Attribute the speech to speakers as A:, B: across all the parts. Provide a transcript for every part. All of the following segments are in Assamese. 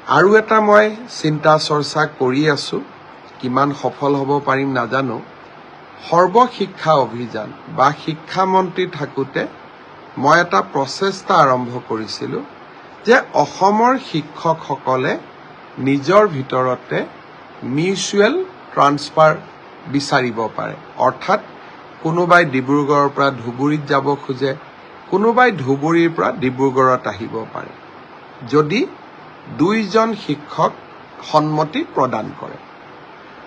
A: আৰু এটা মই চিন্তা চৰ্চা কৰি আছো, কিমান সফল হ'ব পাৰিম নাজানো। সৰ্বশিক্ষা অভিযান বা শিক্ষামন্ত্ৰী থাকোঁতে মই এটা প্ৰচেষ্টা আৰম্ভ কৰিছিলোঁ যে অসমৰ শিক্ষকসকলে নিজৰ ভিতৰতে মিউচুৱেল ট্ৰান্সফাৰ বিচাৰিব পাৰে। অৰ্থাৎ কোনোবাই ডিব্ৰুগড়ৰ পৰা ধুবুৰীত যাব খোজে, কোনোবাই ধুবুৰীৰ পৰা ডিব্ৰুগড়ত আহিব পাৰে, যদি দুইজন শিক্ষক সন্মতি প্ৰদান কৰে।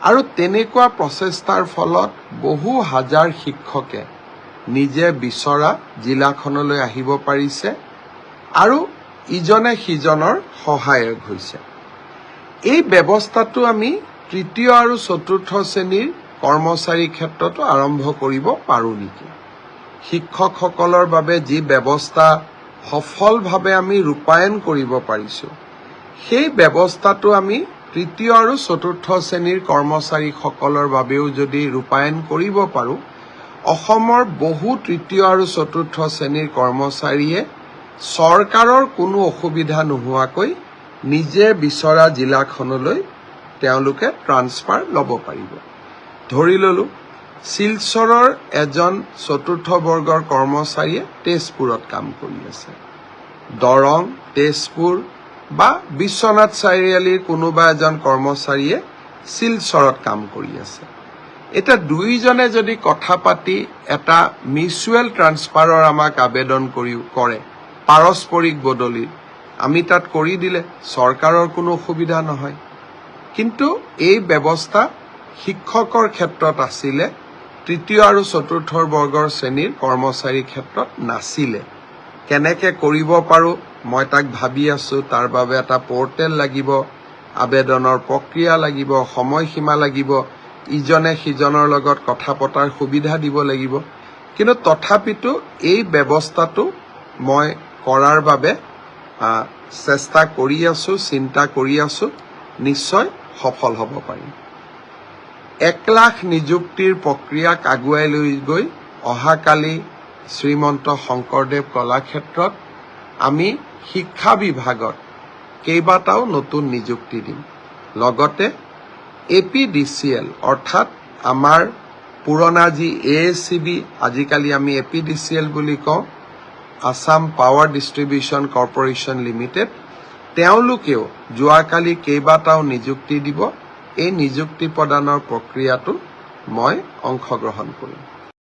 A: আৰু তেনেকুৱা প্ৰচেষ্টাৰ ফলত বহু হাজাৰ শিক্ষকে নিজে বিচৰা জিলাখনলৈ আহিব পাৰিছে আৰু ইজনে সিজনৰ সহায়ক হৈছে। এই ব্যৱস্থাটো আমি তৃতীয় আৰু চতুৰ্থ শ্ৰেণীৰ কৰ্মচাৰীৰ ক্ষেত্ৰতো আৰম্ভ কৰিব পাৰোঁ নেকি? শিক্ষকসকলৰ বাবে যি ব্যৱস্থা সফলভাৱে আমি ৰূপায়ণ কৰিব পাৰিছোঁ, সেই ব্যৱস্থাটো আমি তৃতীয় আৰু চতুৰ্থ শ্ৰেণীৰ কৰ্মচাৰীসকলৰ বাবেও যদি ৰূপায়ণ কৰিব পাৰোঁ, অসমৰ বহু তৃতীয় আৰু চতুৰ্থ শ্ৰেণীৰ কৰ্মচাৰীয়ে চৰকাৰৰ কোনো অসুবিধা নোহোৱাকৈ নিজে বিচৰা জিলাখনলৈ তেওঁলোকে ট্ৰান্সফাৰ ল'ব পাৰিব। ধৰি ল'লো শিলচৰৰ এজন চতুৰ্থ বৰ্গৰ কৰ্মচাৰীয়ে তেজপুৰত কাম কৰি আছে, দৰং, তেজপুৰ বা বিশ্বনাথ চাৰিআলিৰ কোনোবা এজন কৰ্মচাৰীয়ে শিলচৰত কাম কৰি আছে। এতিয়া দুইজনে যদি কথা পাতি এটা মিউচুৱেল ট্ৰান্সফাৰৰ আমাক আবেদন কৰে, পাৰস্পৰিক বদলি, আমি তাত কৰি দিলে চৰকাৰৰ কোনো অসুবিধা নহয়। কিন্তু এই ব্যৱস্থা শিক্ষকৰ ক্ষেত্ৰত আছিলে, তৃতীয় আৰু চতুৰ্থ বৰ্গৰ শ্ৰেণীৰ কৰ্মচাৰীৰ ক্ষেত্ৰত নাছিলে। কেনেকৈ কৰিব পাৰোঁ মই তাক ভাবি আছোঁ। তাৰ বাবে এটা পৰ্টেল লাগিব, আবেদনৰ প্ৰক্ৰিয়া লাগিব, সময়সীমা লাগিব, ইজনে সিজনৰ লগত কথা পতাৰ সুবিধা দিব লাগিব। কিন্তু তথাপিতো এই ব্যৱস্থাটো মই কৰাৰ বাবে চেষ্টা কৰি আছোঁ, চিন্তা কৰি আছোঁ, নিশ্চয় সফল হ'ব পাৰিম। 1 লাখ নিযুক্তিৰ প্ৰক্ৰিয়াক আগুৱাই লৈ গৈ অহাকালি শ্ৰীমন্ত শংকৰদেৱ কলাক্ষেত্ৰত আমি শিক্ষা বিভাগত কেইবাটাও নতুন নিযুক্তি দিম। লগতে APDCL অৰ্থাৎ আমাৰ পুৰণা যি ASCB, আজিকালি আমি APDCL বুলি কওঁ, Assam power distribution corporation limited, তেওঁলোকেও যোৱাকালি কেইবাটাও নিযুক্তি দিব। এই নিযুক্তি প্ৰদানৰ প্ৰক্ৰিয়াটো মই অংশগ্ৰহণ কৰিম।